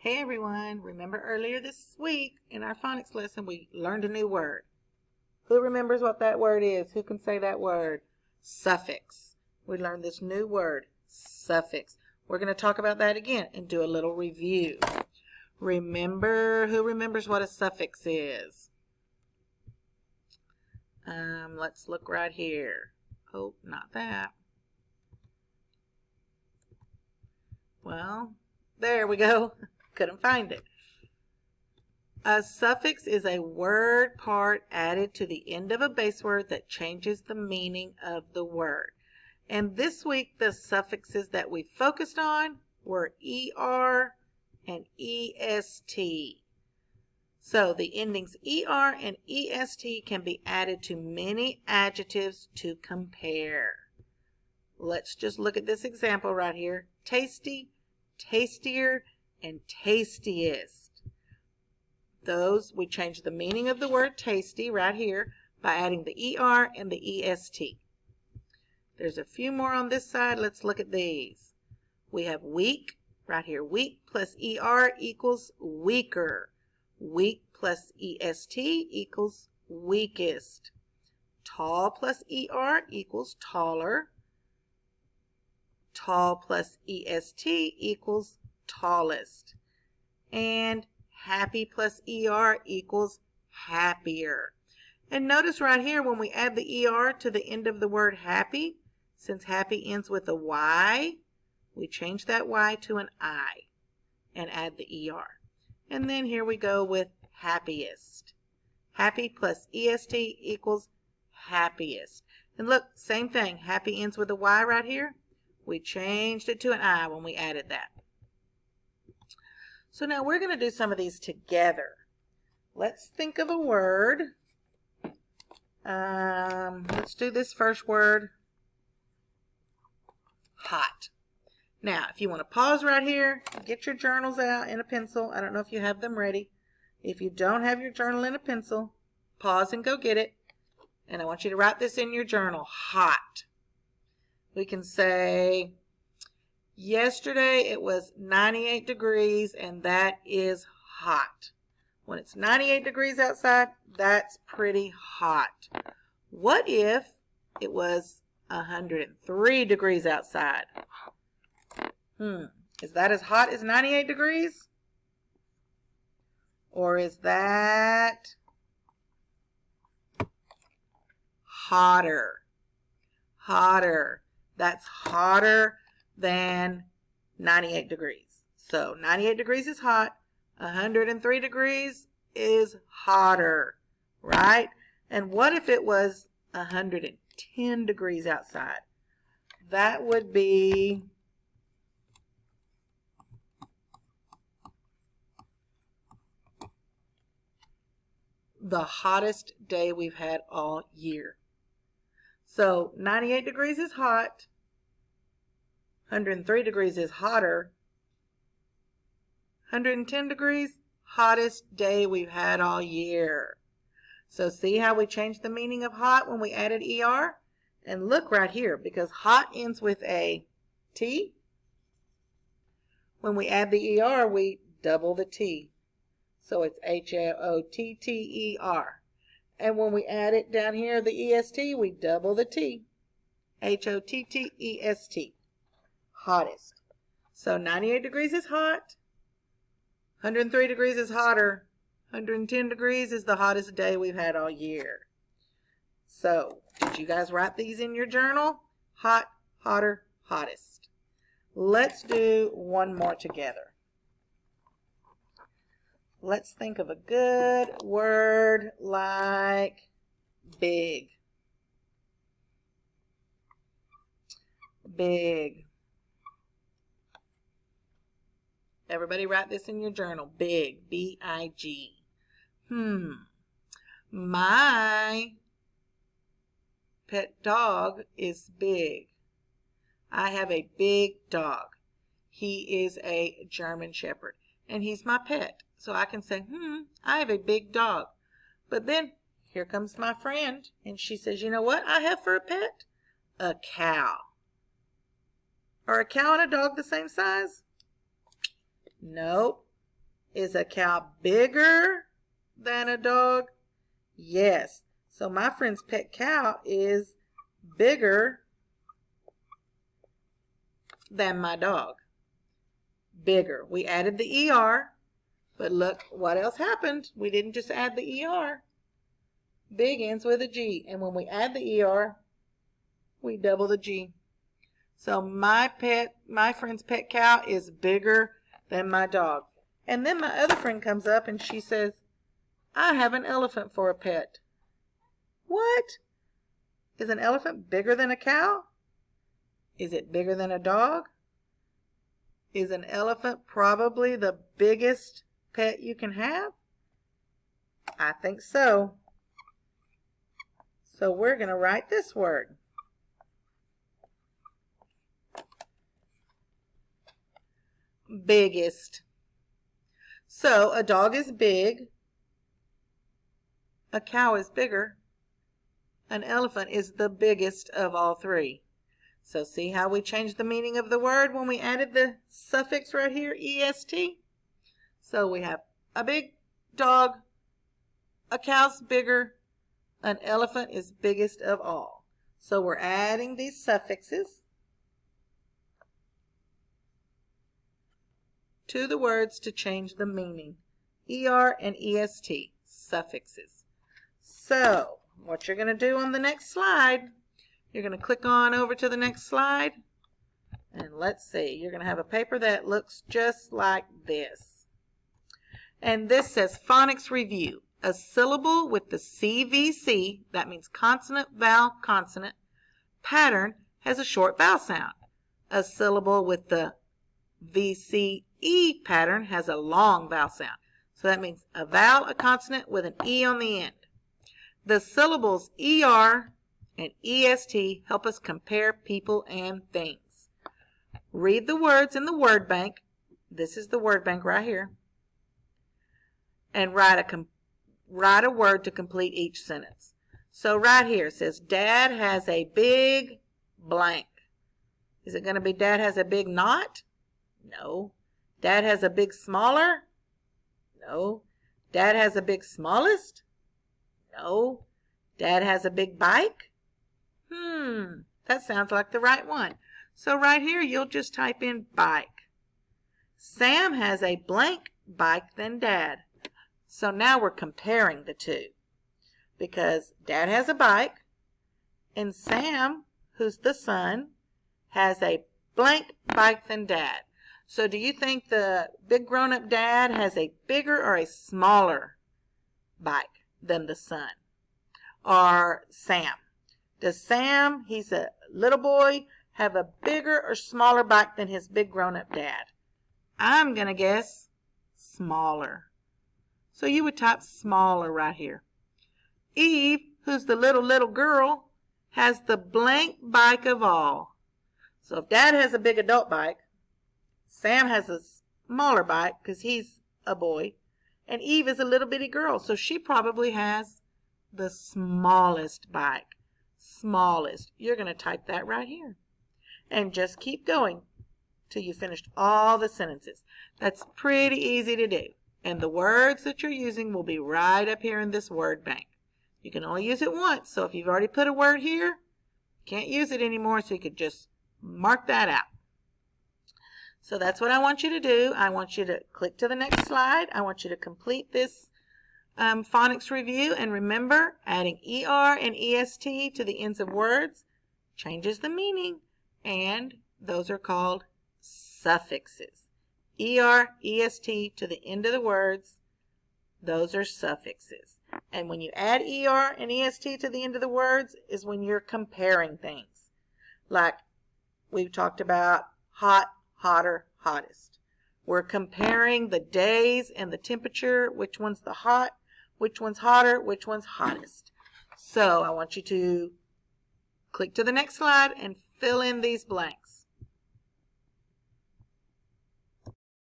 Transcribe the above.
Hey everyone, remember earlier this week in our phonics lesson we learned a new word. Who remembers what that word is? Who can say that word? Suffix. We learned this new word, suffix. We're going to talk about that again and do a little review. Who remembers what a suffix is? Let's look right here. Oh, not that. Well, there we go. Couldn't find it. A suffix is a word part added to the end of a base word that changes the meaning of the word. And this week the suffixes that we focused on were ER and EST. So the endings ER and EST can be added to many adjectives to compare. Let's just look at this example right here. Tasty, tastier, and tastiest. Those, we change the meaning of the word tasty right here by adding the ER and the EST. There's a few more on this side. Let's look at these. We have weak right here. Weak plus ER equals weaker. Weak plus EST equals weakest. Tall plus ER equals taller. Tall plus EST equals tallest. And happy plus ER equals happier. And notice right here when we add the ER to the end of the word happy, since happy ends with a Y, we change that Y to an I and add the ER. And then here we go with happiest. Happy plus EST equals happiest. And look, same thing. Happy ends with a Y right here. We changed it to an I when we added that. So now we're going to do some of these together. Let's think of a word. Let's do this first word, hot. Now, if you want to pause right here, get your journals out and a pencil. I don't know if you have them ready. If you don't have your journal and a pencil, pause and go get it. And I want you to write this in your journal, hot. We can say, yesterday it was 98 degrees and that is hot. When it's 98 degrees outside, that's pretty hot. What if it was 103 degrees outside? Is that as hot as 98 degrees? Or is that hotter? Hotter. That's hotter than 98 degrees. So 98 degrees is hot. 103 degrees is hotter, right? And what if it was 110 degrees outside? That would be the hottest day we've had all year. So 98 degrees is hot. 103 degrees is hotter. 110 degrees, hottest day we've had all year. So see how we changed the meaning of hot when we added ER? And look right here, because hot ends with a T. When we add the ER, we double the T. So it's H-O-T-T-E-R. And when we add it down here, the EST, we double the T. H-O-T-T-E-S-T. Hottest. So 98 degrees is hot. 103 degrees is hotter. 110 degrees is the hottest day we've had all year. So, did you guys write these in your journal? Hot, hotter, hottest. Let's do one more together. Let's think of a good word like big. Big. Everybody write this in your journal. Big. B-I-G. My pet dog is big. I have a big dog. He is a German Shepherd. And he's my pet. So I can say, I have a big dog. But then, here comes my friend. And she says, you know what I have for a pet? A cow. Are a cow and a dog the same size? Nope. Is a cow bigger than a dog? Yes. So my friend's pet cow is bigger than my dog. Bigger. We added the ER, but look what else happened. We didn't just add the ER. Big ends with a G, and when we add the ER, we double the G. So my friend's pet cow is bigger than my dog. And then my other friend comes up and she says, I have an elephant for a pet. What? Is an elephant bigger than a cow? Is it bigger than a dog? Is an elephant probably the biggest pet you can have? I think so. So we're going to write this word. Biggest. So a dog is big. A cow is bigger. An elephant is the biggest of all three. So see how we changed the meaning of the word when we added the suffix right here, est? So we have a big dog, a cow's bigger, an elephant is biggest of all. So we're adding these suffixes to the words to change the meaning. Er and est, suffixes. So what you're going to do on the next slide, you're going to click on over to the next slide, and let's see, you're going to have a paper that looks just like this. And this says Phonics Review. A syllable with the CVC, that means consonant, vowel, consonant, pattern has a short vowel sound. A syllable with the VCE pattern has a long vowel sound. So that means a vowel, a consonant with an E on the end. The syllables ER and EST help us compare people and things. Read the words in the word bank. This is the word bank right here. And write a word to complete each sentence. So right here it says, Dad has a big blank. Is it going to be Dad has a big knot? No. Dad has a big smaller? No. Dad has a big smallest? No. Dad has a big bike? That sounds like the right one. So right here you'll just type in bike. Sam has a blank bike than Dad. So now we're comparing the two. Because Dad has a bike and Sam, who's the son, has a blank bike than Dad. So do you think the big grown-up dad has a bigger or a smaller bike than the son? Or Sam? Does Sam, he's a little boy, have a bigger or smaller bike than his big grown-up dad? I'm going to guess smaller. So you would type smaller right here. Eve, who's the little girl, has the blank bike of all. So if Dad has a big adult bike, Sam has a smaller bike because he's a boy, and Eve is a little bitty girl, so she probably has the smallest bike. Smallest. You're going to type that right here. And just keep going till you finished all the sentences. That's pretty easy to do. And the words that you're using will be right up here in this word bank. You can only use it once, so if you've already put a word here, you can't use it anymore, so you could just mark that out. So that's what I want you to do. I want you to click to the next slide. I want you to complete this phonics review. And remember, adding ER and EST to the ends of words changes the meaning. And those are called suffixes. ER, EST to the end of the words, those are suffixes. And when you add ER and EST to the end of the words is when you're comparing things. Like we've talked about hot, hotter, hottest. We're comparing the days and the temperature, which one's the hot, which one's hotter, which one's hottest. So I want you to click to the next slide and fill in these blanks.